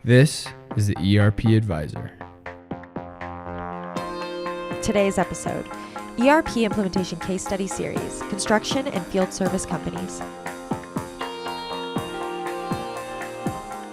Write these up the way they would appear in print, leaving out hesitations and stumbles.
This is the ERP Advisor. Today's episode, ERP Implementation Case Study Series, Construction and Field Service Companies.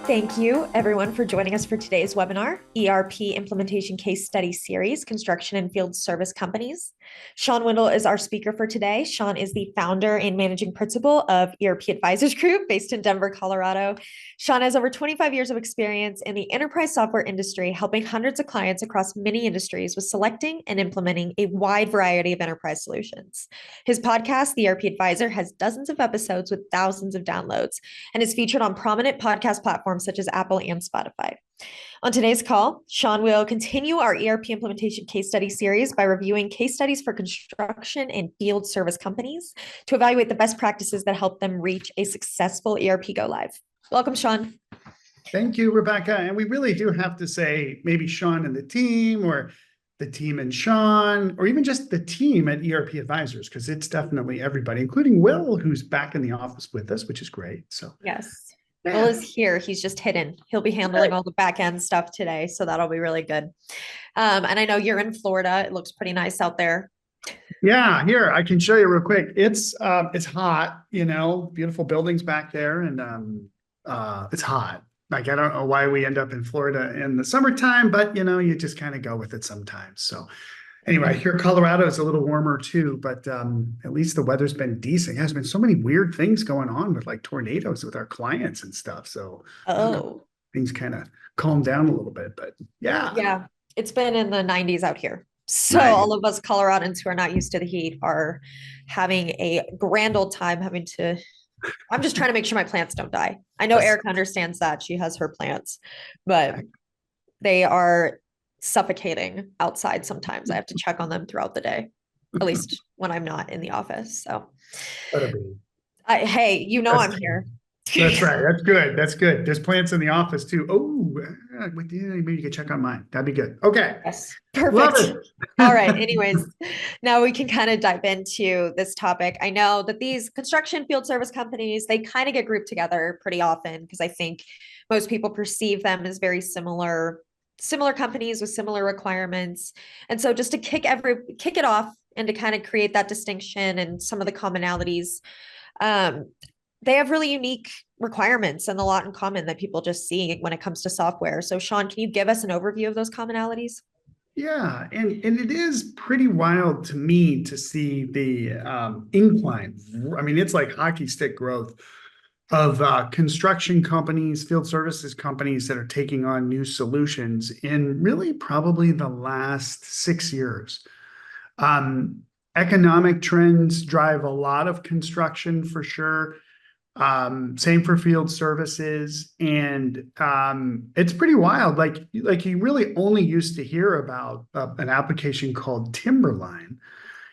Thank you, everyone, for joining us for today's webinar, ERP Implementation Case Study Series, Construction and Field Service Companies. Shawn Windle is our speaker for today. Shawn is the founder and managing principal of ERP Advisors Group based in Denver, Colorado. Shawn has over 25 years of experience in the enterprise software industry, helping hundreds of clients across many industries with selecting and implementing a wide variety of enterprise solutions. His podcast, The ERP Advisor, has dozens of episodes with thousands of downloads and is featured on prominent podcast platforms such as Apple and Spotify. On today's call, Shawn will continue our ERP implementation case study series by reviewing case studies for construction and field service companies to evaluate the best practices that help them reach a successful ERP go live. Welcome, Shawn. Thank you, Rebecca. And we really do have to say maybe Shawn and the team, or the team and Shawn, or even just the team at ERP Advisors, because it's definitely everybody, including Will, who's back in the office with us, which is great. So yes. Will is here. He's just hidden. He'll be handling all the back end stuff today. So that'll be really good. And I know you're in Florida. It looks pretty nice out there. Yeah, here, I can show you real quick. It's hot, beautiful buildings back there. And it's hot. Like, I don't know why we end up in Florida in the summertime, but you just kind of go with it sometimes. So anyway, here Colorado is a little warmer too, but at least the weather's been decent. There's been so many weird things going on with like tornadoes with our clients and stuff. So things kind of calmed down a little bit, but yeah. Yeah, it's been in the 90s out here. So Nice. all of us Coloradans who are not used to the heat are having a grand old time I'm just trying to make sure my plants don't die. I know Erica understands that. She has her plants, but they are suffocating outside sometimes. I have to check on them throughout the day, at least when I'm not in the office. So, hey, I'm here. That's right. That's good. That's good. There's plants in the office too. Oh, maybe you could check on mine. That'd be good. Okay. Yes. Perfect. All right. Anyways, now we can kind of dive into this topic. I know that these construction field service companies, they kind of get grouped together pretty often because I think most people perceive them as very similar companies with similar requirements. And so just to kick it off and to kind of create that distinction and some of the commonalities, they have really unique requirements and a lot in common that people just see when it comes to software. So Shawn, can you give us an overview of those commonalities? Yeah, and it is pretty wild to me to see the incline. I mean, it's like hockey stick growth of construction companies, field services companies that are taking on new solutions in really probably the last 6 years. Economic trends drive a lot of construction for sure. Same for field services. And it's pretty wild. Like you really only used to hear about an application called Timberline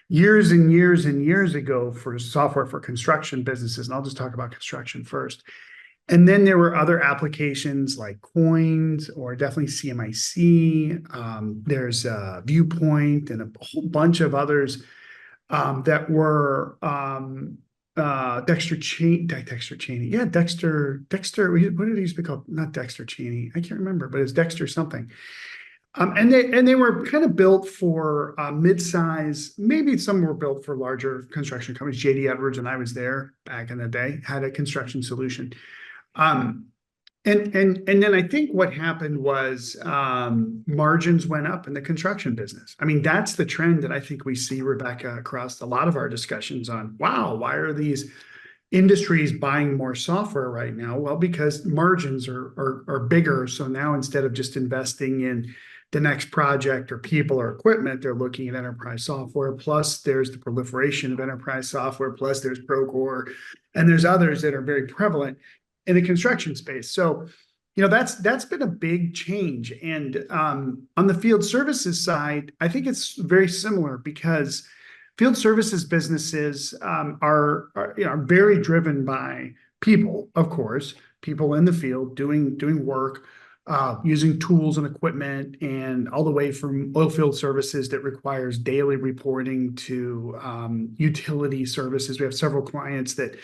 years and years and years ago for software for construction businesses. And I'll just talk about construction first. And then there were other applications like Coins or definitely CMIC. There's Viewpoint and a whole bunch of others that were Dexter Cheney. Yeah, Dexter. What did he used to be called? Not Dexter Cheney. I can't remember, but it's Dexter something. And they were kind of built for mid-size. Maybe some were built for larger construction companies. JD Edwards, and I was there back in the day, had a construction solution. And then I think what happened was margins went up in the construction business. I mean, that's the trend that I think we see, Rebecca, across a lot of our discussions on, wow, why are these industries buying more software right now? Well, because margins are bigger. So now instead of just investing in the next project or people or equipment, they're looking at enterprise software. Plus, there's the proliferation of enterprise software. Plus, there's Procore, and there's others that are very prevalent in the construction space. So, that's been a big change. And on the field services side, I think it's very similar because field services businesses are very driven by people, of course, people in the field doing work, using tools and equipment, and all the way from oil field services that requires daily reporting to utility services. We have several clients that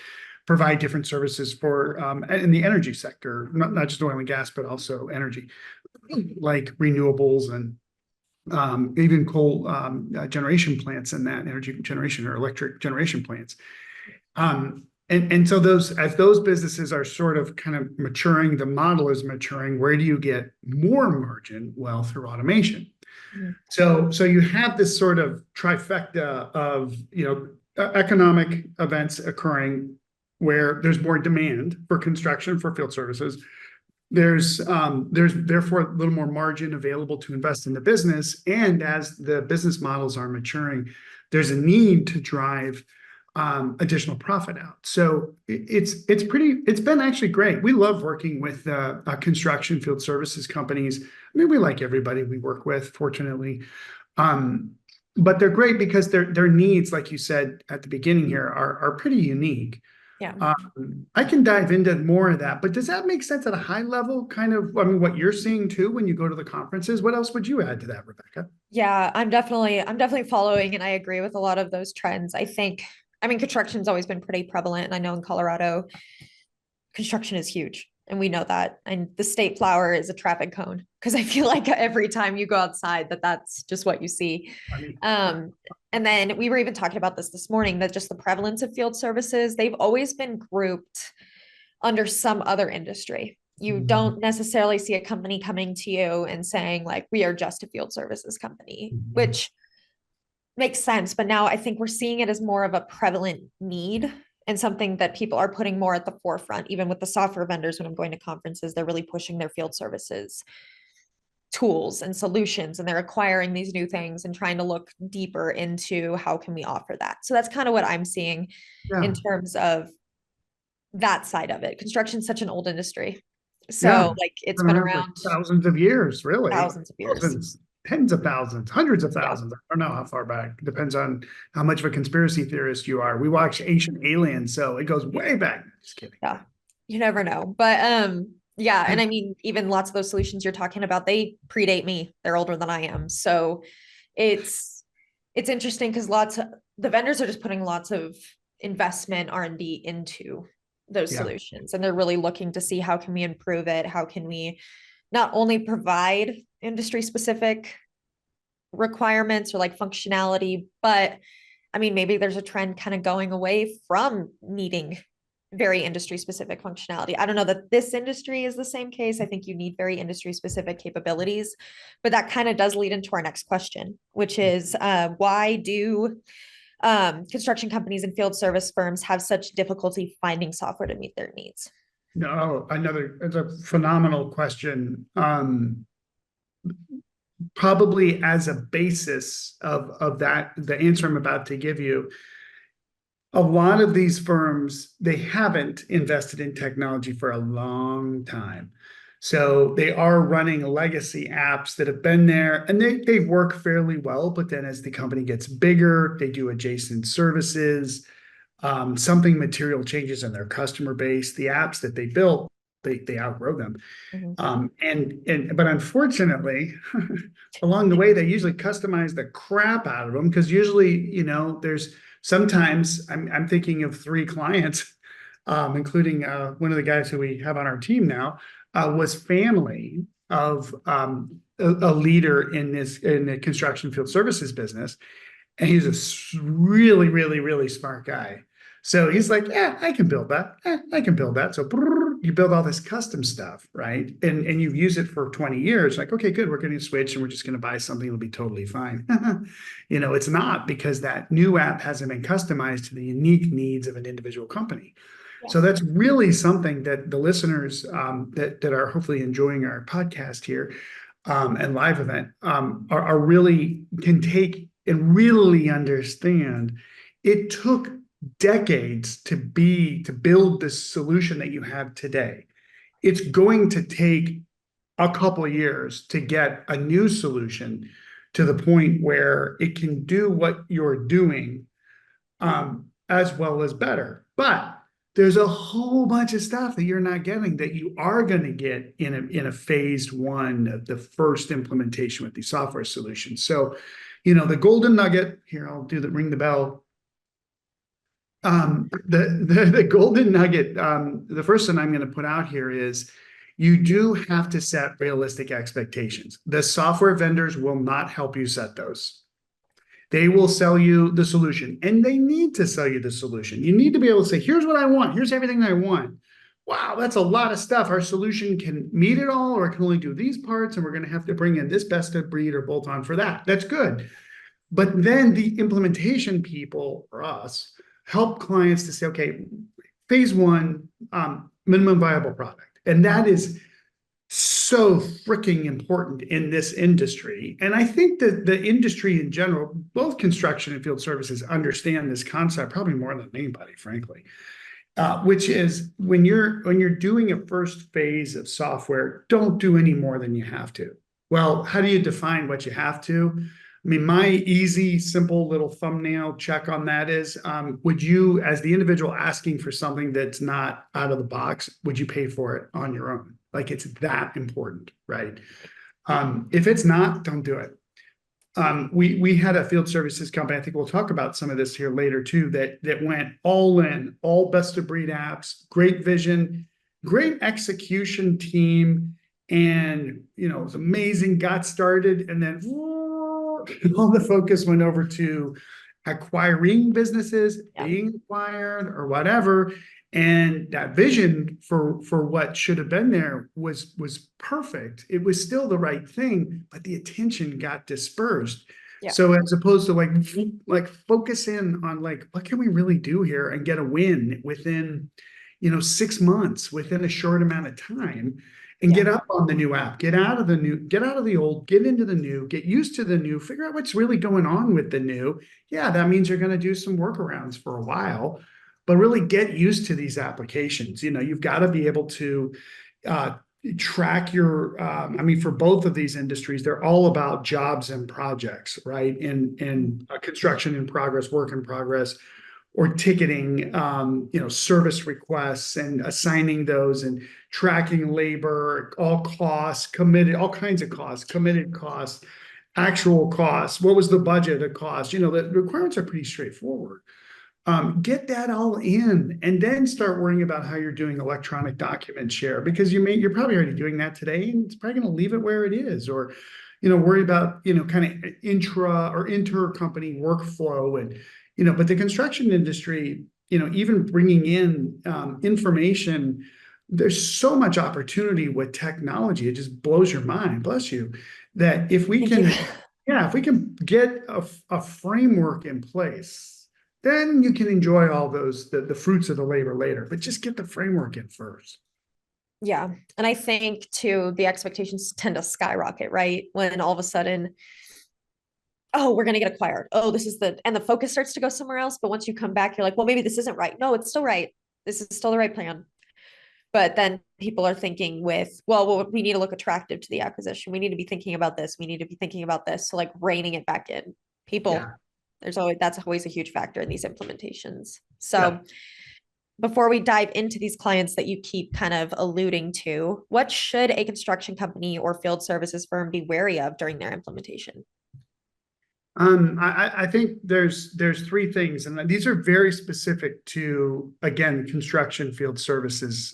provide different services for in the energy sector, not just oil and gas, but also energy, like renewables and even coal generation plants and that energy generation or electric generation plants. And so as those businesses are sort of kind of maturing, the model is maturing, where do you get more margin? Well, through automation. So you have this sort of trifecta of, economic events occurring where there's more demand for construction, for field services. There's therefore a little more margin available to invest in the business. And as the business models are maturing, there's a need to drive additional profit out. So it's been actually great. We love working with construction field services companies. I mean, we like everybody we work with, fortunately. But they're great because their needs, like you said at the beginning here, are pretty unique. Yeah. I can dive into more of that, but does that make sense at a high level, kind of, I mean, what you're seeing too when you go to the conferences? What else would you add to that, Rebecca? Yeah, I'm definitely following, and I agree with a lot of those trends. I mean, construction's always been pretty prevalent, and I know in Colorado, construction is huge, and we know that. And the state flower is a traffic cone, because I feel like every time you go outside, that's just what you see. I mean, And then we were even talking about this morning, that just the prevalence of field services, they've always been grouped under some other industry. You don't necessarily see a company coming to you and saying, like, we are just a field services company, which makes sense. But now I think we're seeing it as more of a prevalent need and something that people are putting more at the forefront. Even with the software vendors, when I'm going to conferences, they're really pushing their field services tools and solutions, and they're acquiring these new things and trying to look deeper into how can we offer that. So that's kind of what I'm seeing in terms of that side of it. Construction's such an old industry. So like it's been around thousands of years, really. Thousands of years. Thousands, tens of thousands, hundreds of thousands. I don't know how far back. Depends on how much of a conspiracy theorist you are. We watch Ancient Aliens, so it goes way back. Just kidding. Yeah. You never know. But yeah, and I mean, even lots of those solutions you're talking about, they predate me. They're older than I am. So it's interesting because the vendors are just putting lots of investment R&D into those solutions, and they're really looking to see how can we improve it, how can we not only provide industry specific requirements or like functionality, but I mean, maybe there's a trend kind of going away from needing very industry specific functionality. I don't know that this industry is the same case. I think you need very industry specific capabilities, but that kind of does lead into our next question, which is why do construction companies and field service firms have such difficulty finding software to meet their needs? No, it's a phenomenal question. Probably as a basis of that, the answer I'm about to give you, a lot of these firms, they haven't invested in technology for a long time. So they are running legacy apps that have been there, and they work fairly well. But then as the company gets bigger, they do adjacent services. Something material changes in their customer base. The apps that they built, they outgrow them. But unfortunately, along the way, they usually customize the crap out of them, because usually, there's sometimes I'm thinking of 3 clients, including one of the guys who we have on our team now, was family of a leader in the construction field services business. And he's a really, really, really smart guy. So he's like, yeah, I can build that. I can build that. So you build all this custom stuff, right? And you've used it for 20 years. Like, okay, good. We're going to switch and we're just going to buy something that'll be totally fine. It's not, because that new app hasn't been customized to the unique needs of an individual company. Yeah. So that's really something that the listeners that are hopefully enjoying our podcast here and live event are really can take and really understand. It took decades to build the solution that you have today. It's going to take a couple of years to get a new solution to the point where it can do what you're doing as well as better. But there's a whole bunch of stuff that you're not getting that you are going to get in a phased one of the first implementation with these software solutions. So, the golden nugget here, I'll ring the bell. The golden nugget, the first one I'm going to put out here is you do have to set realistic expectations. The software vendors will not help you set those. They will sell you the solution, and they need to sell you the solution. You need to be able to say, here's what I want. Here's everything I want. Wow, that's a lot of stuff. Our solution can meet it all, or it can only do these parts, and we're going to have to bring in this best of breed or bolt on for that. That's good. But then the implementation people, or us, help clients to say, okay, phase one, minimum viable product. And that is so freaking important in this industry. And I think that the industry in general, both construction and field services, understand this concept probably more than anybody, frankly. Which is when you're doing a first phase of software, don't do any more than you have to. Well, how do you define what you have to? I mean, my easy, simple little thumbnail check on that is, would you, as the individual asking for something that's not out of the box, would you pay for it on your own? Like, it's that important, right? If it's not, don't do it. We had a field services company, I think we'll talk about some of this here later too, that went all in, all best of breed apps, great vision, great execution team, and it was amazing, got started, and then all the focus went over to acquiring businesses, being acquired or whatever. And that vision for what should have been there was perfect. It was still the right thing, but the attention got dispersed. Yeah. So as opposed to like focus in on like, what can we really do here and get a win within 6 months, within a short amount of time, and get up on the new app, get out of the old, get into the new, get used to the new, figure out what's really going on with the new. Yeah, that means you're going to do some workarounds for a while, but really get used to these applications. You've got to be able to track your, for both of these industries, they're all about jobs and projects, right? And construction in progress, work in progress, or ticketing, service requests and assigning those and tracking labor, all costs, committed, all kinds of costs, committed costs, actual costs. What was the budget of cost? The requirements are pretty straightforward. Get that all in, and then start worrying about how you're doing electronic document share, because you're probably already doing that today, and it's probably going to leave it where it is, or worry about kind of intra or inter-company workflow. And but the construction industry, even bringing in information, there's so much opportunity with technology. It just blows your mind, bless you, that if we can get a framework in place, then you can enjoy all those, the fruits of the labor later, but just get the framework in first. Yeah. And I think too, the expectations tend to skyrocket, right? When all of a sudden, oh, we're going to get acquired. Oh, and the focus starts to go somewhere else. But once you come back, you're like, well, maybe this isn't right. No, it's still right. This is still the right plan. But then people are thinking well, we need to look attractive to the acquisition. We need to be thinking about this. We need to be thinking about this. So like reining it back in. People, that's always a huge factor in these implementations. So before we dive into these clients that you keep kind of alluding to, what should a construction company or field services firm be wary of during their implementation? I think there's 3 things, and these are very specific to, again, construction field services,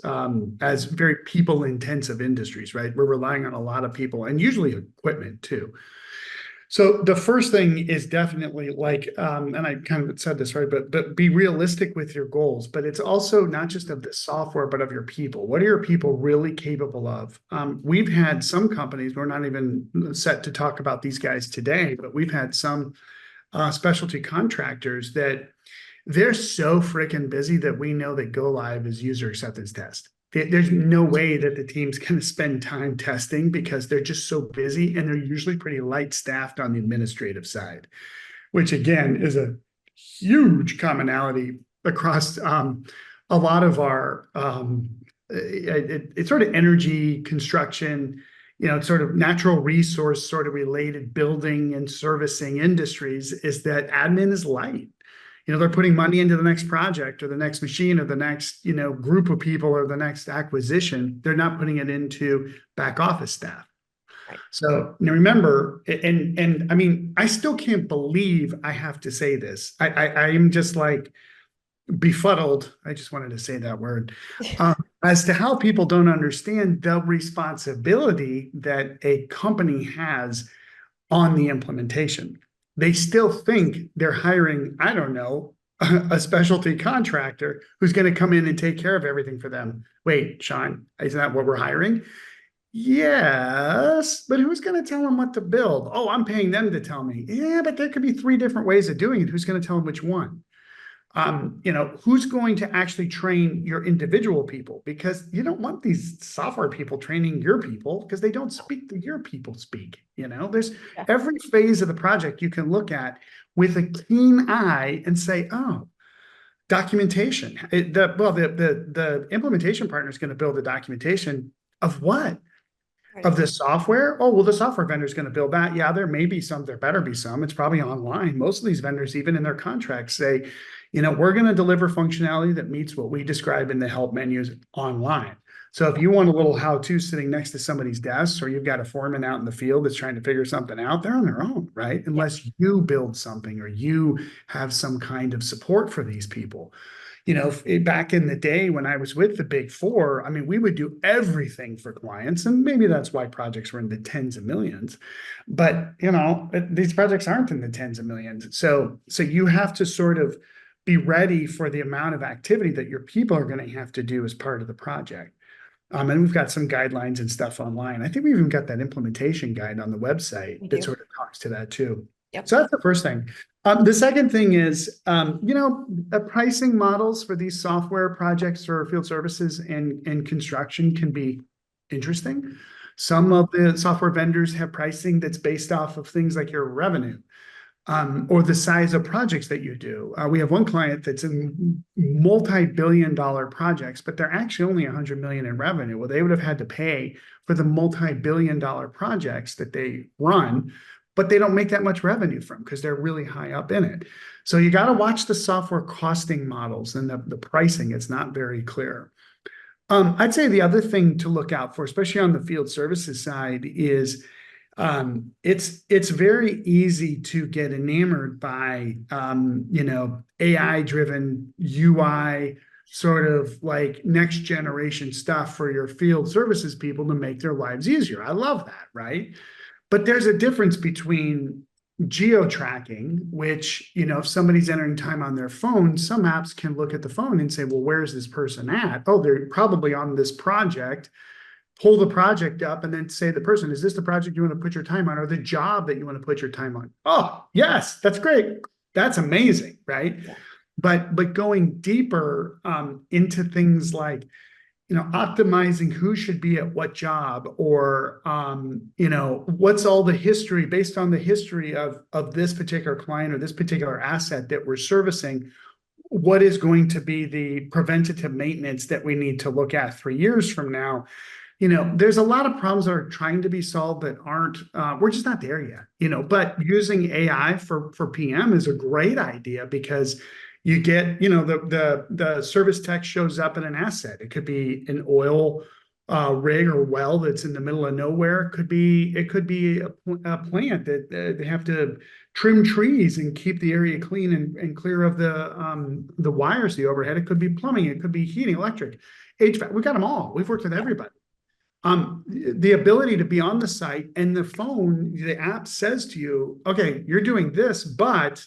as very people intensive industries, right? We're relying on a lot of people and usually equipment too. So the first thing is definitely like, and I kind of said this, right, but be realistic with your goals. But it's also not just of the software, but of your people. What are your people really capable of? We've had some companies, we're not even set to talk about these guys today, but we've had some specialty contractors that they're so freaking busy that we know that go live is user acceptance test. There's no way that the team's going to spend time testing because they're just so busy, and they're usually pretty light staffed on the administrative side, which again is a huge commonality across a lot of our it's sort of energy construction, sort of natural resource sort of related building and servicing industries, is that admin is light. They're putting money into the next project or the next machine or the next, group of people or the next acquisition. They're not putting it into back office staff. Right. So remember, and I mean, I still can't believe I have to say this. I am just like, befuddled. I just wanted to say that word, as to how people don't understand the responsibility that a company has on the implementation. They still think they're hiring, I don't know, a specialty contractor who's going to come in and take care of everything for them. Wait, Shawn, isn't that what we're hiring? Yes, but who's going to tell them what to build? Oh, I'm paying them to tell me. Yeah, but there could be three different ways of doing it. Who's going to tell them which one? Who's going to actually train your individual people? Because you don't want these software people training your people because they don't speak the your people speak. There's every phase of the project you can look at with a keen eye and say, oh, documentation. The implementation partner is going to build the documentation of what? Of the software? Oh, well, the software vendor is going to build that. Yeah, there may be some, there better be some. It's probably online. Most of these vendors, even in their contracts, say, we're going to deliver functionality that meets what we describe in the help menus online. So if you want a little how-to sitting next to somebody's desk, or you've got a foreman out in the field that's trying to figure something out, they're on their own, right? Unless you build something or you have some kind of support for these people. Back in the day when I was with the Big Four, I mean, we would do everything for clients, and maybe that's why projects were in the tens of millions. But these projects aren't in the tens of millions. So you have to sort of be ready for the amount of activity that your people are going to have to do as part of the project. And we've got some guidelines and stuff online. I think we even got that implementation guide on the website that sort of talks to that too. Yep. So that's the first thing. The second thing is, pricing models for these software projects or field services and construction can be interesting. Some of the software vendors have pricing that's based off of things like your revenue, or the size of projects that you do. We have one client that's in multi-billion-dollar projects, but they're actually only 100 million in revenue. Well, they would have had to pay for the multi-billion-dollar projects that they run, but they don't make that much revenue from because they're really high up in it. So you got to watch the software costing models and the pricing. It's not very clear. I'd say the other thing to look out for, especially on the field services side, is it's very easy to get enamored by AI-driven UI, sort of like next generation stuff for your field services people to make their lives easier. I love that, right? But there's a difference between geo-tracking, which, if somebody's entering time on their phone, some apps can look at the phone and say, well, where's this person at? Oh, they're probably on this project. Pull the project up and then say, the person, is this the project you want to put your time on, or the job that you want to put your time on? Oh, yes, that's great. That's amazing, right? Yeah. But going deeper into things like, optimizing who should be at what job, or, what's all the history based on the history of this particular client or this particular asset that we're servicing. What is going to be the preventative maintenance that we need to look at 3 years from now? There's a lot of problems that are trying to be solved that aren't, we're just not there yet, but using AI for PM is a great idea because you get, the service tech shows up in an asset. It could be an oil rig or well that's in the middle of nowhere. It could be a plant that they have to trim trees and keep the area clean and clear of the wires, the overhead. It could be plumbing. It could be heating, electric, HVAC. We've got them all. We've worked with everybody. The ability to be on the site and the app says to you, okay, you're doing this, but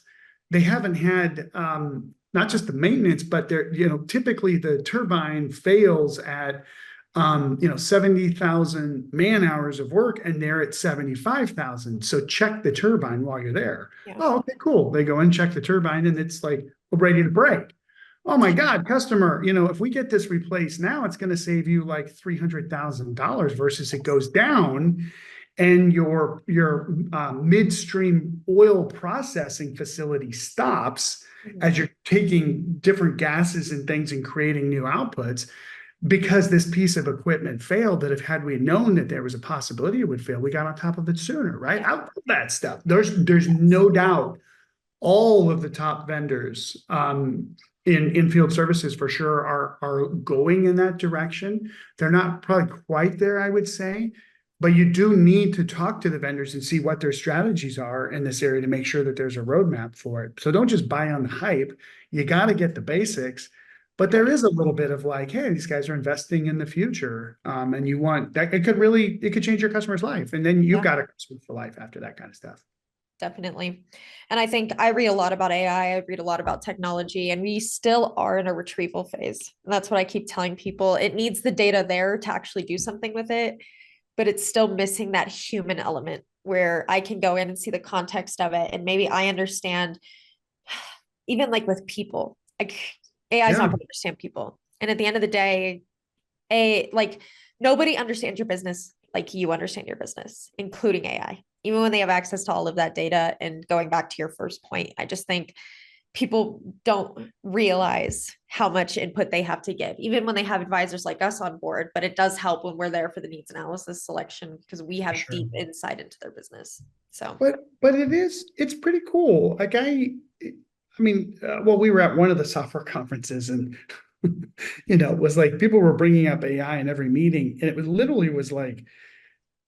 they haven't had not just the maintenance, but they're, typically the turbine fails at 70,000 man hours of work and they're at 75,000. So check the turbine while you're there. Yeah. Oh, okay, cool. They go and check the turbine and it's like ready to break. Oh my God, customer, if we get this replaced now, it's going to save you like $300,000 versus it goes down and your midstream oil processing facility stops as you're taking different gases and things and creating new outputs because this piece of equipment failed. That if had we known that there was a possibility it would fail, we got on top of it sooner, right? I love that stuff. There's no doubt all of the top vendors in field services for sure are going in that direction. They're not probably quite there, I would say, but you do need to talk to the vendors and see what their strategies are in this area to make sure that there's a roadmap for it. So don't just buy on the hype. You got to get the basics. But there is a little bit of like, hey, these guys are investing in the future. And you want that, it could change your customer's life. And then you've got a customer for life after that kind of stuff. Definitely. And I think I read a lot about AI, I read a lot about technology, and we still are in a retrieval phase. And that's what I keep telling people. It needs the data there to actually do something with it, but it's still missing that human element where I can go in and see the context of it. And maybe I understand, even like with people, like AI is not going to understand people. And at the end of the day, nobody understands your business like you understand your business, including AI, even when they have access to all of that data. And going back to your first point, I just think people don't realize how much input they have to give, even when they have advisors like us on board. But it does help when we're there for the needs analysis selection because we have deep insight into their business. So, but it's pretty cool. Like well, we were at one of the software conferences and, it was like people were bringing up AI in every meeting. And it was literally was like,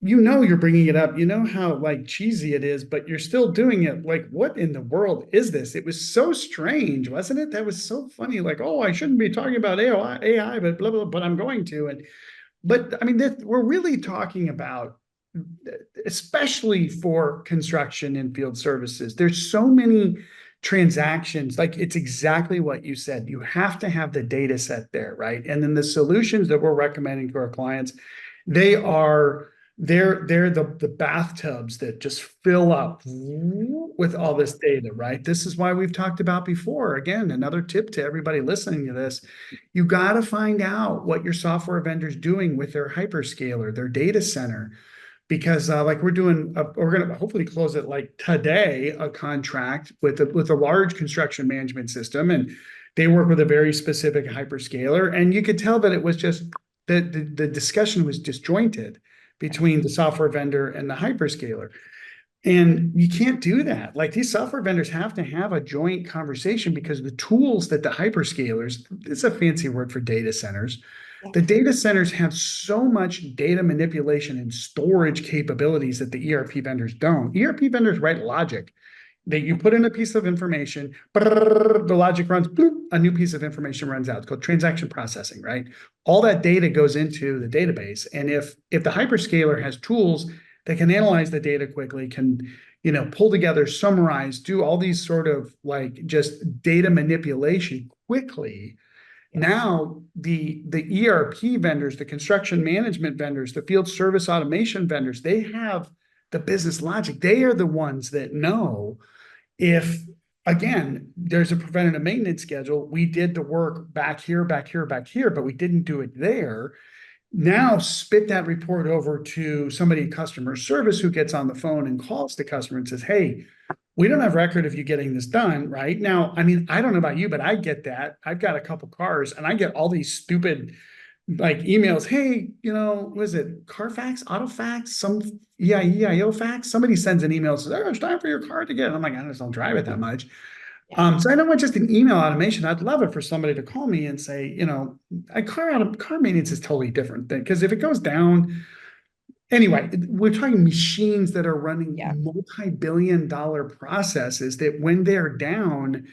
you're bringing it up, how like cheesy it is, but you're still doing it. Like, what in the world is this? It was so strange, wasn't it? That was so funny. Like, oh, I shouldn't be talking about AI, but blah, blah, but I'm going to. But I mean, we're really talking about, especially for construction and field services, there's so many transactions. Like, it's exactly what you said. You have to have the data set there, right? And then the solutions that we're recommending to our clients, they're the bathtubs that just fill up with all this data, right? This is why we've talked about before. Again, another tip to everybody listening to this, you got to find out what your software vendor's doing with their hyperscaler, their data center. Because like we're going to hopefully close it like today, a contract with a large construction management system, and they work with a very specific hyperscaler. And you could tell that it was just the discussion was disjointed between the software vendor and the hyperscaler. And you can't do that. Like, these software vendors have to have a joint conversation because the tools that the hyperscalers, it's a fancy word for data centers. The data centers have so much data manipulation and storage capabilities that the ERP vendors don't. ERP vendors write logic that you put in a piece of information, the logic runs, bloop, a new piece of information runs out. It's called transaction processing, right? All that data goes into the database. And if the hyperscaler has tools that can analyze the data quickly, can, pull together, summarize, do all these sort of like just data manipulation quickly. Now the ERP vendors, the construction management vendors, the field service automation vendors, they have the business logic. They are the ones that know if, again, there's a preventative maintenance schedule. We did the work back here, back here, back here, but we didn't do it there. Now spit that report over to somebody in customer service who gets on the phone and calls the customer and says, hey, we don't have record of you getting this done right now. I mean, I don't know about you, but I get that. I've got a couple cars and I get all these stupid like emails. Hey, was it Carfax, Autofax, some EIO fax? Somebody sends an email, says, oh, it's time for your car to get. I'm like, I just don't drive it that much. So I don't want just an email automation. I'd love it for somebody to call me and say, a car maintenance is totally different thing. Because if it goes down, anyway, we're talking machines that are running multi-billion-dollar processes that when they're down,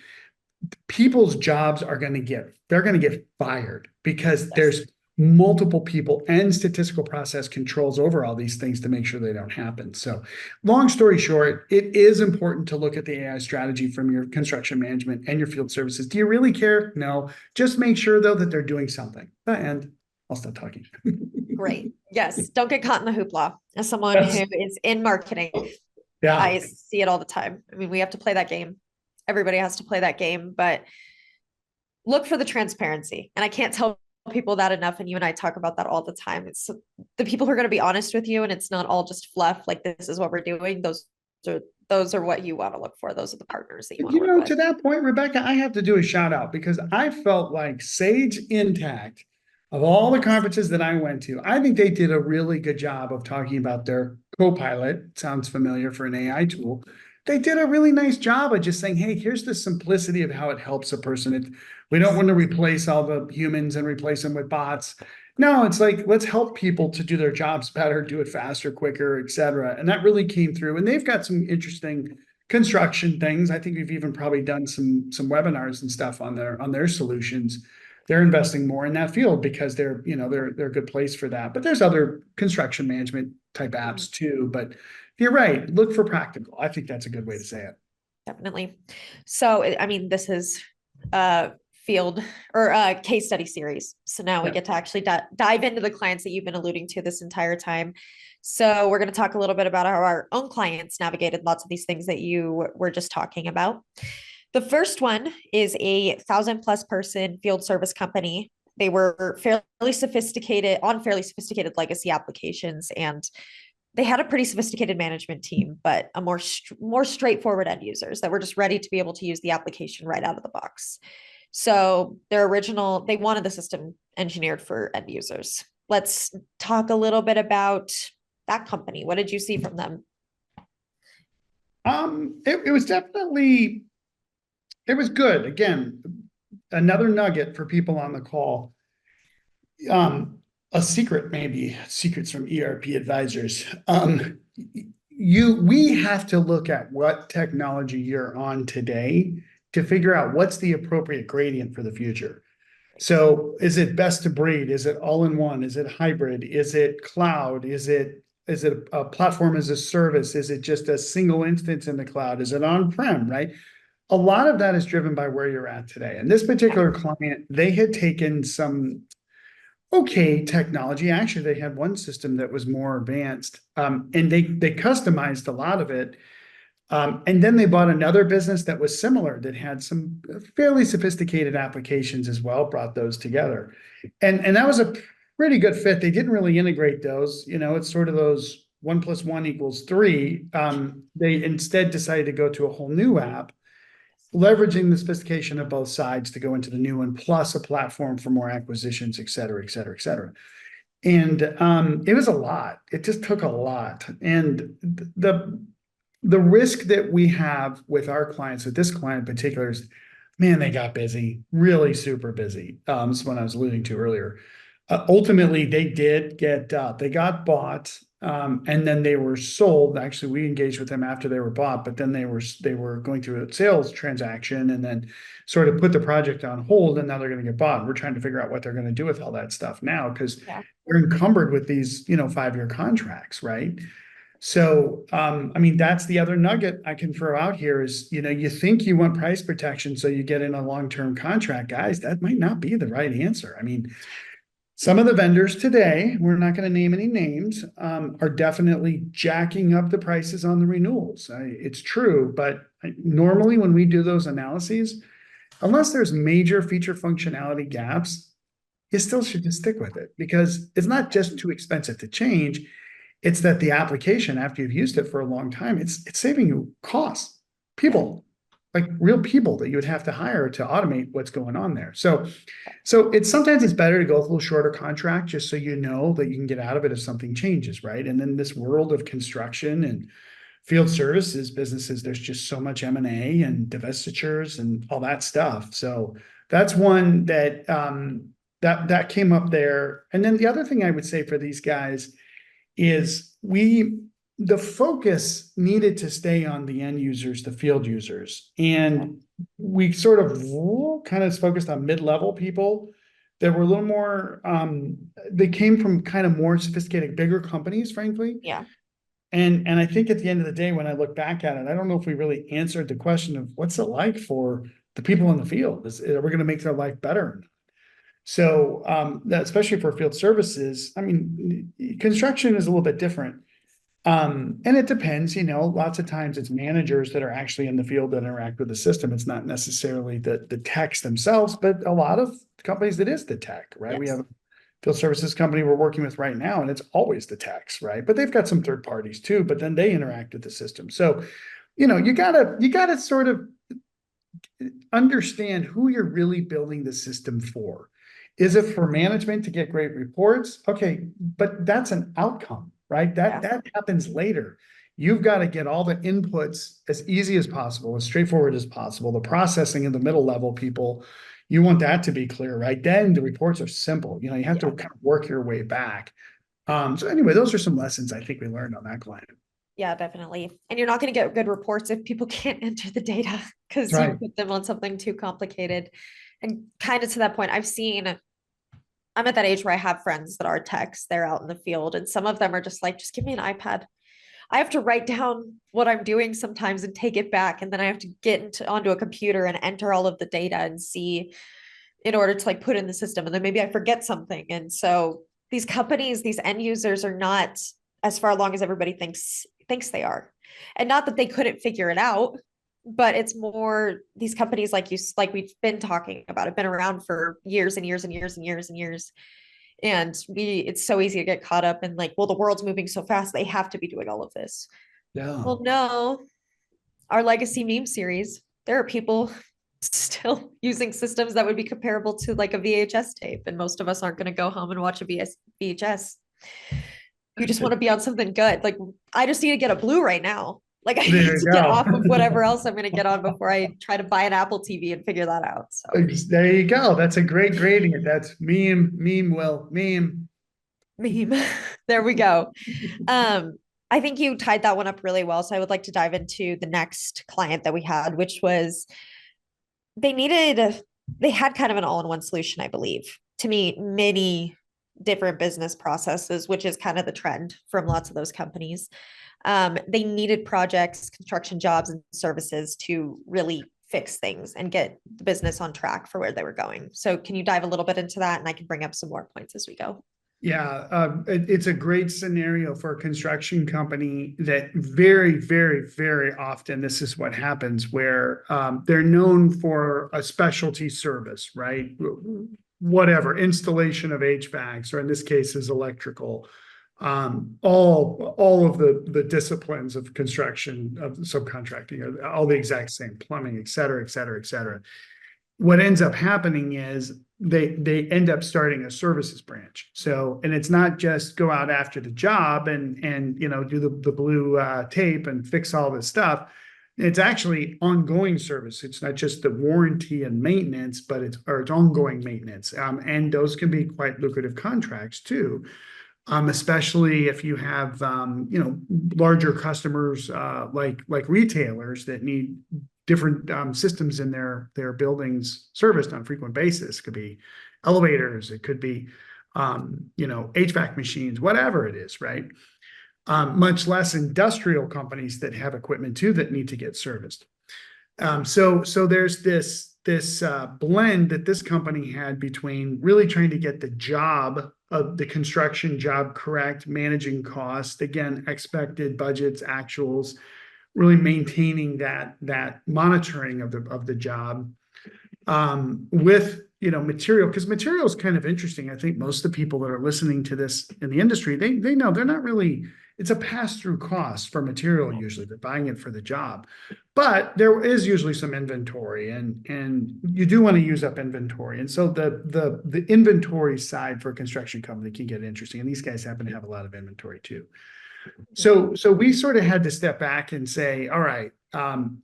people's jobs are going to get fired because there's multiple people and statistical process controls over all these things to make sure they don't happen. So long story short, it is important to look at the AI strategy from your construction management and your field services. Do you really care? No. Just make sure though that they're doing something. And I'll stop talking. Great. Yes. Don't get caught in the hoopla. As someone who is in marketing, I see it all the time. I mean, we have to play that game. Everybody has to play that game, but look for the transparency. And I can't tell people that enough. And you and I talk about that all the time. It's the people who are going to be honest with you. And it's not all just fluff. Like, this is what we're doing. Those are what you want to look for. Those are the partners that you want to work with. To that point, Rebecca, I have to do a shout out because I felt like Sage Intact, of all the conferences that I went to, I think they did a really good job of talking about their Copilot. Sounds familiar for an AI tool. They did a really nice job of just saying, hey, here's the simplicity of how it helps a person. We don't want to replace all the humans and replace them with bots. No, it's like, let's help people to do their jobs better, do it faster, quicker, et cetera. And that really came through. And they've got some interesting construction things. I think we've even probably done some webinars and stuff on their solutions. They're investing more in that field because they're a good place for that. But there's other construction management type apps too. But you're right. Look for practical. I think that's a good way to say it. Definitely. So, I mean, this is a field or a case study series. So now we Yeah. get to actually dive into the clients that you've been alluding to this entire time. So we're going to talk a little bit about how our own clients navigated lots of these things that you were just talking about. The first one is a 1,000+ person field service company. They were fairly sophisticated legacy applications, and they had a pretty sophisticated management team, but a more straightforward end users that were just ready to be able to use the application right out of the box. So they wanted the system engineered for end users. Let's talk a little bit about that company. What did you see from them? It was definitely, it was good. Again, another nugget for people on the call. A secret, maybe secrets from ERP advisors. We have to look at what technology you're on today to figure out what's the appropriate gradient for the future. So is it best to breed? Is it all in one? Is it hybrid? Is it cloud? Is it a platform as a service? Is it just a single instance in the cloud? Is it on-prem, right? A lot of that is driven by where you're at today. And this particular client, they had taken some okay technology. Actually, they had one system that was more advanced, and they customized a lot of it. And then they bought another business that was similar, that had some fairly sophisticated applications as well, brought those together. And that was a pretty good fit. They didn't really integrate those. It's sort of those 1 + 1 = 3. They instead decided to go to a whole new app, leveraging the sophistication of both sides to go into the new one, plus a platform for more acquisitions, et cetera, et cetera, et cetera. And it was a lot. It just took a lot. And the risk that we have with our clients, with this client in particular, is, man, they got busy, really super busy. This is what I was alluding to earlier. Ultimately, they got bought, and then they were sold. Actually, we engaged with them after they were bought, but then they were going through a sales transaction and then sort of put the project on hold, and now they're going to get bought. We're trying to figure out what they're going to do with all that stuff now, because they're encumbered with these 5-year contracts, right? So, I mean, that's the other nugget I can throw out here is, you think you want price protection, so you get in a long-term contract, guys. That might not be the right answer. I mean, some of the vendors today, we're not going to name any names, are definitely jacking up the prices on the renewals. It's true, but normally when we do those analyses, unless there's major feature functionality gaps, you still should just stick with it, because it's not just too expensive to change. It's that the application, after you've used it for a long time, it's saving you costs, people, like real people that you would have to hire to automate what's going on there. So sometimes it's better to go with a little shorter contract, just so you know that you can get out of it if something changes, right? And then this world of construction and field services businesses, there's just so much M&A and divestitures and all that stuff. So that's one that that came up there. And then the other thing I would say for these guys is the focus needed to stay on the end users, the field users. And we sort of kind of focused on mid-level people that were a little more, they came from kind of more sophisticated, bigger companies, frankly. Yeah. And I think at the end of the day, when I look back at it, I don't know if we really answered the question of what's it like for the people in the field. Are we going to make their life better? So that, especially for field services, I mean, construction is a little bit different. And it depends, lots of times it's managers that are actually in the field that interact with the system. It's not necessarily the techs themselves, but a lot of companies, it is the tech, right? Yes. We have a field services company we're working with right now, and it's always the techs, right? But they've got some third parties too, but then they interact with the system. So, you gotta sort of understand who you're really building the system for. Is it for management to get great reports? Okay, but that's an outcome, right? That happens later. You've got to get all the inputs as easy as possible, as straightforward as possible. The processing in the middle level people, you want that to be clear, right? Then the reports are simple. You have to Yeah. kind of work your way back. So anyway, those are some lessons I think we learned on that client. Yeah, definitely. And you're not going to get good reports if people can't enter the data because you Right. put them on something too complicated. And kind of to that point, I'm at that age where I have friends that are techs, they're out in the field, and some of them are just like, just give me an iPad. I have to write down what I'm doing sometimes and take it back. And then I have to onto a computer and enter all of the data and see in order to like put in the system. And then maybe I forget something. And so these companies, these end users are not as far along as everybody thinks they are. And not that they couldn't figure it out, but it's more these companies like we've been talking about have been around for years and years and years and years and years. And it's so easy to get caught up in like, well, the world's moving so fast, they have to be doing all of this. Yeah. Well, no, our legacy meme series, there are people still using systems that would be comparable to like a VHS tape. And most of us aren't going to go home and watch a VHS. You just want to be on something good. Like, I just need to get a Blu-ray now. Like, I need There you to get go. off of whatever else I'm going to get on before I try to buy an Apple TV and figure that out. So There you go. That's a great gradient. That's meme. meme. There we go. I think you tied that one up really well. So I would like to dive into the next client that we had, which was they had kind of an all-in-one solution, I believe, to meet many different business processes, which is kind of the trend from lots of those companies. They needed projects, construction jobs, and services to really fix things and get the business on track for where they were going. So can you dive a little bit into that? And I can bring up some more points as we go. Yeah, it's a great scenario for a construction company that very, very, very often this is what happens where they're known for a specialty service, right? Whatever, installation of HVACs, or in this case is electrical. All of the disciplines of construction, of subcontracting, are all the exact same, plumbing, et cetera, et cetera, et cetera. What ends up happening is they end up starting a services branch. So, and it's not just go out after the job and do the blue tape and fix all this stuff. It's actually ongoing service. It's not just the warranty and maintenance, but it's ongoing maintenance. And those can be quite lucrative contracts too. Especially if you have larger customers like retailers that need different systems in their buildings serviced on a frequent basis. It could be elevators, it could be HVAC machines, whatever it is, right? Much less industrial companies that have equipment too that need to get serviced. So there's this blend that this company had between really trying to get the job of the construction job correct, managing costs, again, expected budgets, actuals, really maintaining that monitoring of the job with material, because material is kind of interesting. I think most of the people that are listening to this in the industry, they know they're not really, it's a pass-through cost for material. Usually they're buying it for the job, but there is usually some inventory, and you do want to use up inventory. And so the inventory side for a construction company can get interesting, and these guys happen to have a lot of inventory too. So we sort of had to step back and say, all right,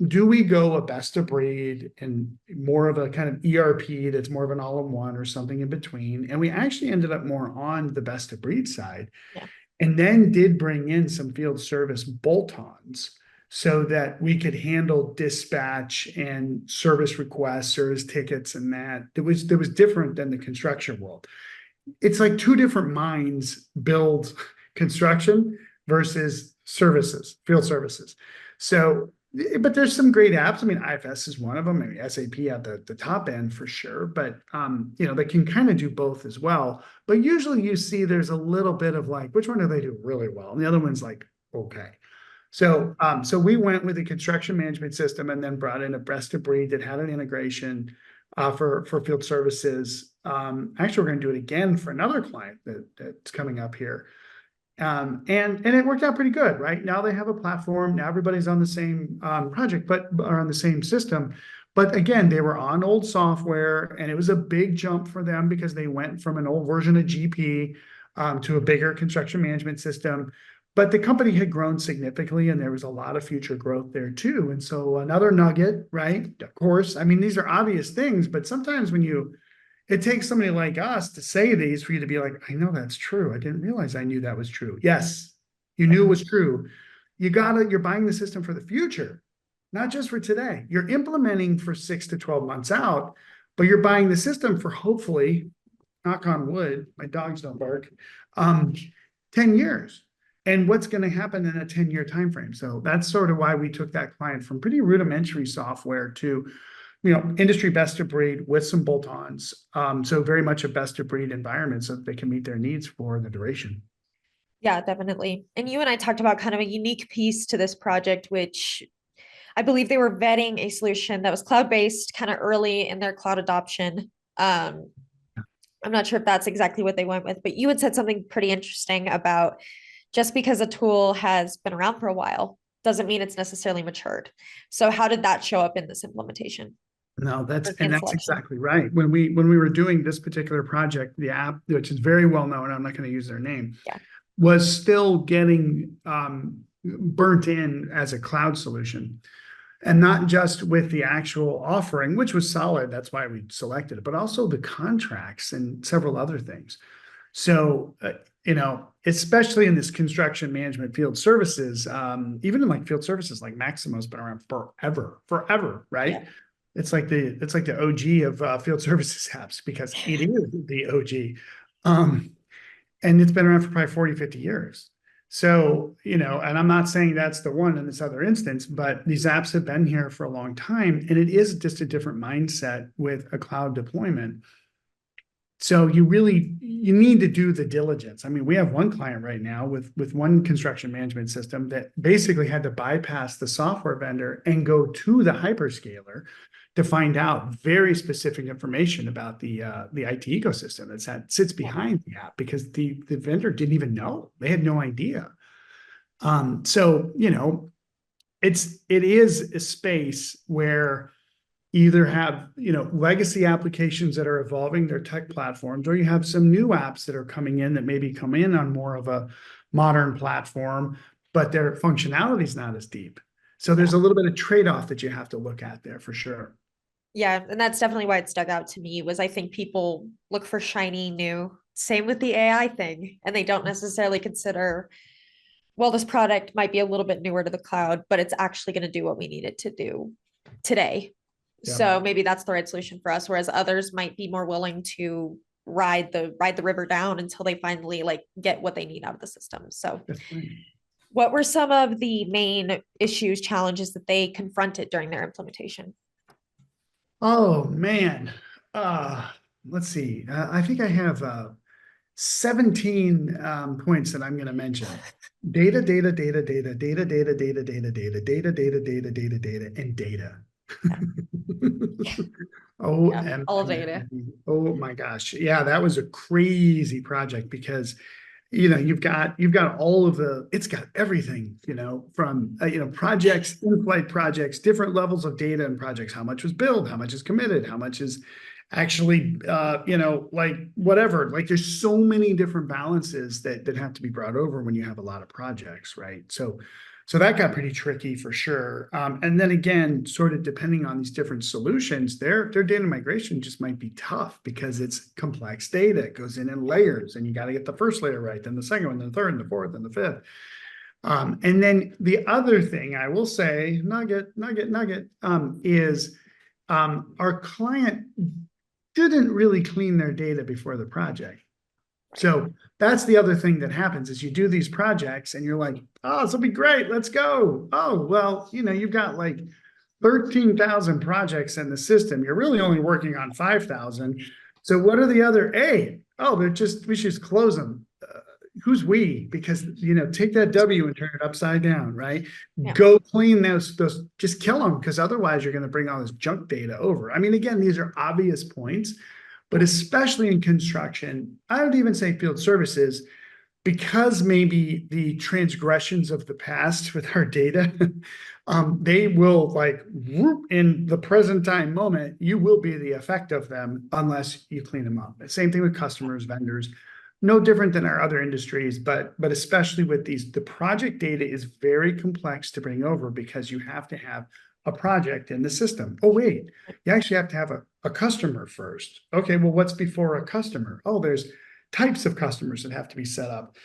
do we go a best of breed and more of a kind of ERP that's more of an all-in-one or something in between? And we actually ended up more on the best of breed side. Yeah. And then did bring in some field service bolt-ons so that we could handle dispatch and service requests, service tickets, and that. That was different than the construction world. It's like two different minds build construction versus services, field services. So, but there's some great apps. I mean, IFS is one of them. Maybe SAP at the top end for sure, but they can kind of do both as well. But usually you see there's a little bit of like, which one do they do really well? And the other one's like, okay. So we went with the construction management system and then brought in a best of breed that had an integration for field services. Actually, we're going to do it again for another client that's coming up here. And it worked out pretty good, right? Now they have a platform. Now everybody's on the same project, but are on the same system. But again, they were on old software, and it was a big jump for them because they went from an old version of GP to a bigger construction management system. but the company had grown significantly and there was a lot of future growth there too. And so another nugget, right? Of course, I mean, these are obvious things, but sometimes it takes somebody like us to say these for you to be like, I know that's true. I didn't realize I knew that was true. Yes, you knew it was true. You're buying the system for the future, not just for today. You're implementing for 6 to 12 months out, but you're buying the system for hopefully, knock on wood, my dogs don't bark, 10 years. And what's going to happen in a 10-year time frame. So that's sort of why we took that client from pretty rudimentary software to, industry best of breed with some bolt-ons. So very much a best of breed environment so that they can meet their needs for the duration. Yeah, definitely. And you and I talked about kind of a unique piece to this project, which I believe they were vetting a solution that was cloud-based kind of early in their cloud adoption. I'm not sure if that's exactly what they went with, but you had said something pretty interesting about just because a tool has been around for a while doesn't mean it's necessarily matured. So how did that show up in this implementation? No, that's exactly right. When we were doing this particular project, the app, which is very well known, I'm not going to use their name, was still getting burnt in as a cloud solution. And not just with the actual offering, which was solid, that's why we selected it, but also the contracts and several other things. So, especially in this construction management field services, even in like field services, like Maximo's been around forever, right? Yeah. It's like the OG of field services apps because it is the OG. And it's been around for probably 40, 50 years. So, and I'm not saying that's the one in this other instance, but these apps have been here for a long time, and it is just a different mindset with a cloud deployment. So you need to do the diligence. I mean, we have one client right now with one construction management system that basically had to bypass the software vendor and go to the hyperscaler to find out very specific information about the IT ecosystem that sits behind the app because the vendor didn't even know. They had no idea. So, it is a space where either have legacy applications that are evolving their tech platforms, or you have some new apps that are coming in that maybe come in on more of a modern platform, but their functionality is not as deep. So there's a little bit of trade-off that you have to look at there for sure. Yeah, and that's definitely why it stuck out to me was I think people look for shiny new. Same with the AI thing, and they don't necessarily consider, well, this product might be a little bit newer to the cloud, but it's actually going to do what we need it to do today. Yeah. So maybe that's the right solution for us, whereas others might be more willing to ride the river down until they finally get what they need out of the system. So what were some of the main issues, challenges that they confronted during their implementation? Oh man. Let's see. I think I have 17 points that I'm going to mention. Data, and data. All data. Oh my gosh. Yeah, that was a crazy project because you've got all of it's got everything, from projects, in-flight projects, different levels of data and projects, how much was billed, how much is committed, how much is actually whatever. There's so many different balances that have to be brought over when you have a lot of projects, right? So that got pretty tricky for sure. And then again, sort of depending on these different solutions, their data migration just might be tough because it's complex data. It goes in layers, and you got to get the first layer right, then the second one, then the third, and the fourth, and the fifth. And then the other thing I will say, nugget, is our client didn't really clean their data before the project. So that's the other thing that happens is you do these projects and you're like, oh, this will be great. Let's go. Oh, well, you've got 13,000 projects in the system. You're really only working on 5,000. So what are the other we should just close them. Who's we? Because, take that W and turn it upside down, right? Yeah. Go clean those, just kill them because otherwise you're going to bring all this junk data over. I mean, again, these are obvious points. But especially in construction, I would even say field services, because maybe the transgressions of the past with our data, they will whoop, in the present time moment, you will be the effect of them unless you clean them up. Same thing with customers, vendors. no different than our other industries, but especially with these, the project data is very complex to bring over because you have to have a project in the system. Oh, wait, you actually have to have a customer first. Okay, well, what's before a customer? Oh, there's types of customers that have to be set up.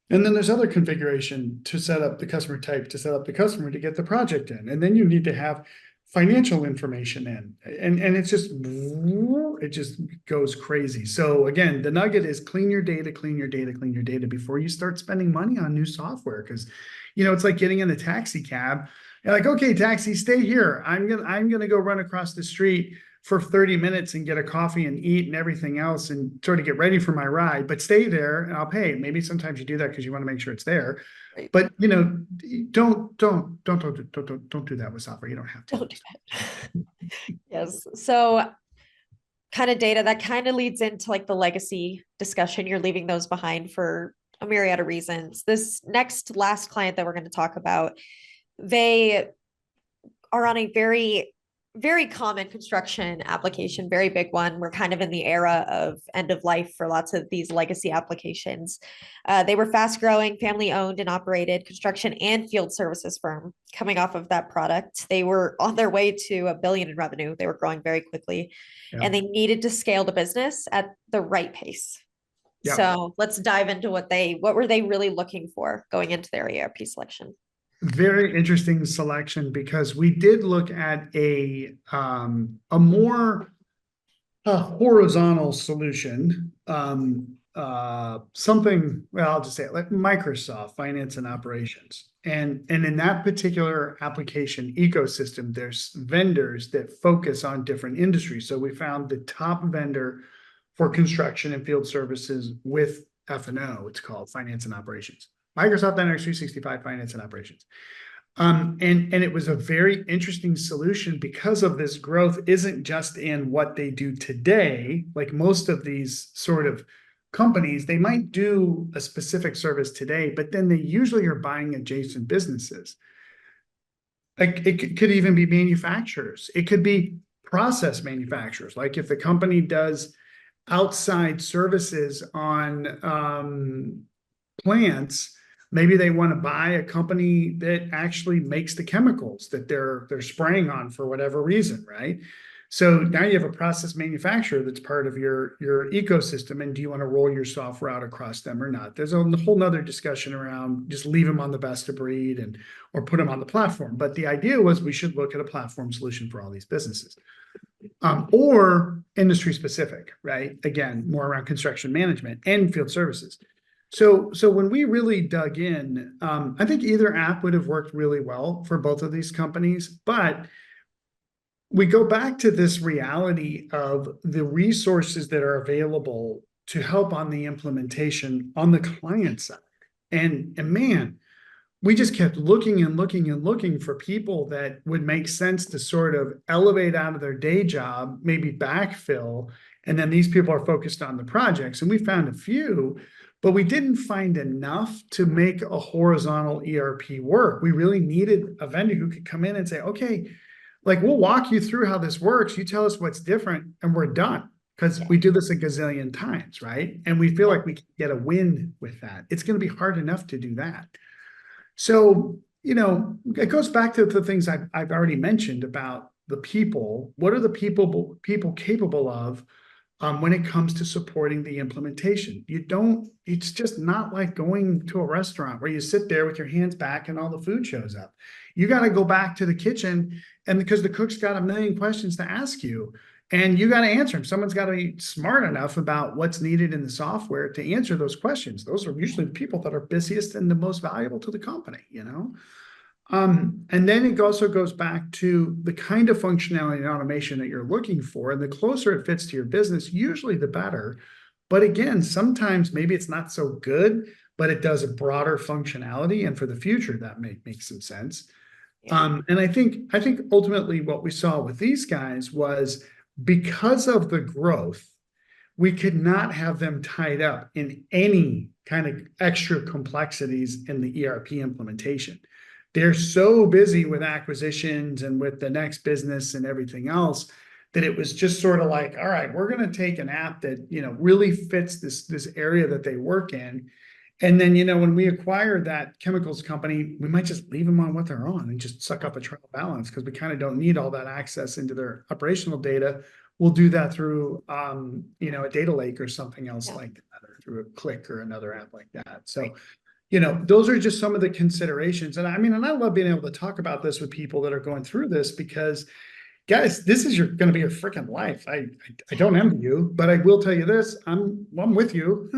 And then there's other configuration to set up the customer type, to set up the customer to get the project in. And then you need to have financial information in. And it's just, it just goes crazy. So again, the nugget is clean your data, clean your data, clean your data before you start spending money on new software. Because, it's like getting in a taxi cab. You're like, okay, taxi, stay here. I'm gonna go run across the street for 30 minutes and get a coffee and eat and everything else and sort of get ready for my ride, but stay there and I'll pay. Maybe sometimes you do that because you want to make sure it's there. Right. But don't do that with software. You don't have to. Don't do that. Yes. So kind of data that kind of leads into like the legacy discussion. You're leaving those behind for a myriad of reasons. This last client that we're going to talk about, they are on a very, very common construction application, very big one. We're kind of in the era of end of life for lots of these legacy applications. They were fast growing, family owned and operated construction and field services firm coming off of that product. They were on their way to $1 billion in revenue. They were growing very quickly and they needed to scale the business at the right pace. Yeah. So let's dive into what were they really looking for going into their ERP selection? Very interesting selection because we did look at a more horizontal solution, something, well, I'll just say it, like Microsoft Finance and Operations. And in that particular application ecosystem, there's vendors that focus on different industries. So we found the top vendor for construction and field services with F&O, it's called Finance and Operations. Microsoft Dynamics 365 Finance and Operations. And it was a very interesting solution because of this growth isn't just in what they do today. Like most of these sort of companies, they might do a specific service today, but then they usually are buying adjacent businesses. Like it could even be manufacturers. It could be process manufacturers. Like if the company does outside services on plants, maybe they want to buy a company that actually makes the chemicals that they're spraying on for whatever reason, right? So now you have a process manufacturer that's part of your ecosystem, and do you want to roll your software out across them or not? There's a whole nother discussion around just leave them on the best of breed or put them on the platform. But the idea was we should look at a platform solution for all these businesses. Or industry specific, right? Again, more around construction management and field services. So when we really dug in, I think either app would have worked really well for both of these companies, but we go back to this reality of the resources that are available to help on the implementation on the client side. And man, we just kept looking and looking and looking for people that would make sense to sort of elevate out of their day job, maybe backfill, and then these people are focused on the projects. And we found a few, but we didn't find enough to make a horizontal ERP work. We really needed a vendor who could come in and say, okay, like we'll walk you through how this works. You tell us what's different and we're done. Because we do this a gazillion times, right? And we feel like we can get a win with that. It's going to be hard enough to do that. So, it goes back to the things I've already mentioned about the people. What are the people capable of when it comes to supporting the implementation? It's just not like going to a restaurant where you sit there with your hands back and all the food shows up. You got to go back to the kitchen, and because the cook's got a million questions to ask you, and you got to answer them. Someone's got to be smart enough about what's needed in the software to answer those questions. Those are usually the people that are busiest and the most valuable to the company, And then it also goes back to the kind of functionality and automation that you're looking for. And the closer it fits to your business, usually the better. But again, sometimes maybe it's not so good, but it does a broader functionality. And for the future, that may make some sense. Yeah. And I think ultimately what we saw with these guys was, because of the growth, we could not have them tied up in any kind of extra complexities in the ERP implementation. They're so busy with acquisitions and with the next business and everything else that it was just sort of like, all right, we're going to take an app that, really fits this area that they work in. And then, when we acquire that chemicals company, we might just leave them on what they're on and just suck up a trial balance because we kind of don't need all that access into their operational data. We'll do that through, a data lake or something else like that, or through a Click or another app like that. So, those are just some of the considerations. And I love being able to talk about this with people that are going through this because, guys, this is going to be your freaking life. I don't envy you, but I will tell you this: I'm with you.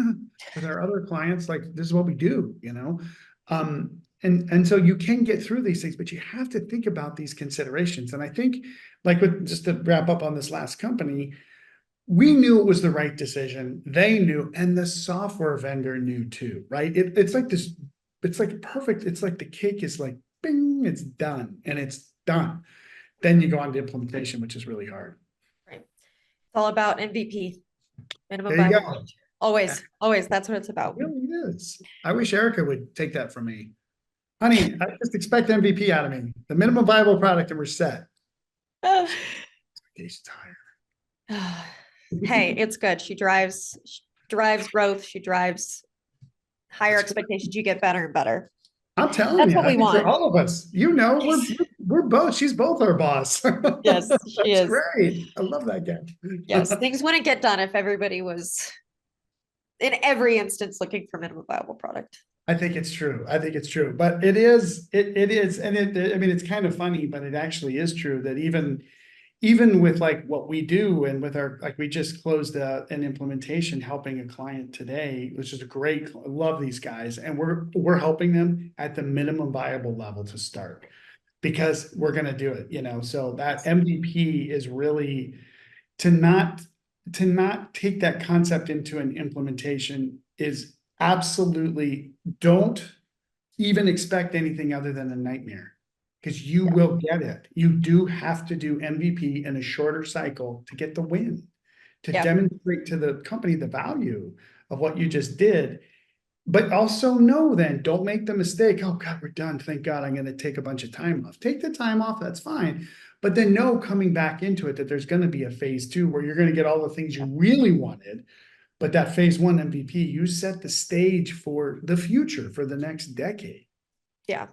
With our other clients, like this is what we do, and so you can get through these things, but you have to think about these considerations. And I think, like, just to wrap up on this last company, we knew it was the right decision. They knew, and the software vendor knew too, right? It's like this. It's like perfect. It's like the cake is like, bing, it's done, and it's done. Then you go on to implementation, which is really hard. Right. It's all about MVP. Minimum There you viable go. wage. Always. That's what it's about. It really is. I wish Erica would take that from me. Honey, I just expect MVP out of me. The minimum viable product, and we're set. Expectations higher. Hey, it's good. She drives growth. She drives higher expectations. You get better and better. I'm telling That's you, what we want. for all of us. We're both. She's both our boss. Yes, she That's is. great. I love that guy. Yes, things wouldn't get done if everybody was in every instance looking for minimum viable product. I think it's true. But it is, and it's kind of funny, but it actually is true that even with like what we do and with our, like we just closed an implementation helping a client today, which is I love these guys, and we're helping them at the minimum viable level to start because we're going to do it, so that MVP is really to not take that concept into an implementation is absolutely, don't even expect anything other than a nightmare. Because you will get it. You do have to do MVP in a shorter cycle to get the win, to demonstrate to the company the value of what you just did. But also know then, don't make the mistake, oh God, we're done. Thank God I'm going to take a bunch of time off. Take the time off, that's fine. But then know coming back into it that there's going to be a phase 2 where you're going to get all the things you really wanted. But that phase 1 MVP, you set the stage for the future, for the next decade. Yeah.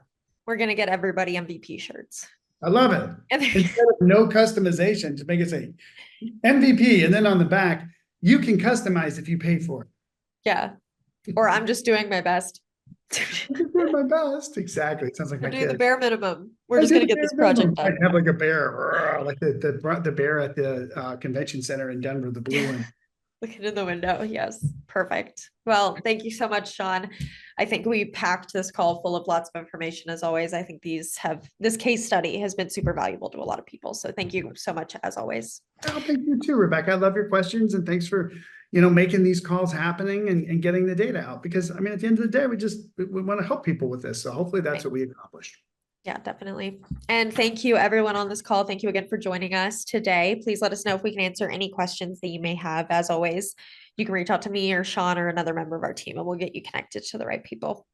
We're going to get everybody MVP shirts. I love it. Instead of no customization, to make it say MVP, and then on the back, you can customize if you pay for it. Yeah. Or I'm just doing my best. I'm just doing my best. Exactly. It sounds like We're my doing kid. the bare minimum. We're just going to get this project done. I have like a bear, like the bear at the convention center in Denver, the blue one. Looking in the window. Yes. Perfect. Well, thank you so much, Shawn. I think we packed this call full of lots of information as always. I think this case study has been super valuable to a lot of people. So thank you so much as always. Oh, thank you too, Rebecca. I love your questions and thanks for, making these calls happening and getting the data out because at the end of the day, we want to help people with this. So hopefully that's what we accomplished. Yeah, definitely. And thank you everyone on this call. Thank you again for joining us today. Please let us know if we can answer any questions that you may have. As always, you can reach out to me or Shawn or another member of our team and we'll get you connected to the right people.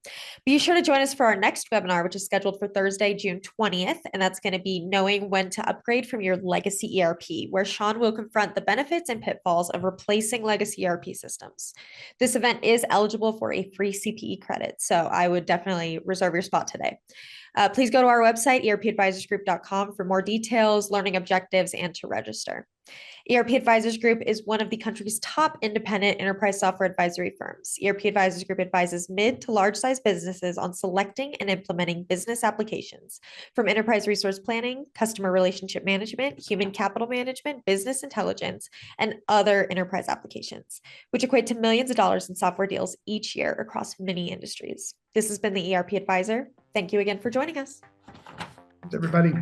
Be sure to join us for our next webinar, which is scheduled for Thursday, June 20th. And that's going to be knowing when to upgrade from your legacy ERP, where Shawn will confront the benefits and pitfalls of replacing legacy ERP systems. This event is eligible for a free CPE credit. So I would definitely reserve your spot today. Please go to our website, erpadvisorsgroup.com, for more details, learning objectives, and to register. ERP Advisors Group is one of the country's top independent enterprise software advisory firms. ERP Advisors Group advises mid to large-sized businesses on selecting and implementing business applications from enterprise resource planning, customer relationship management, human capital management, business intelligence, and other enterprise applications, which equate to millions of dollars in software deals each year across many industries. This has been the ERP Advisor. Thank you again for joining us. Thanks, everybody.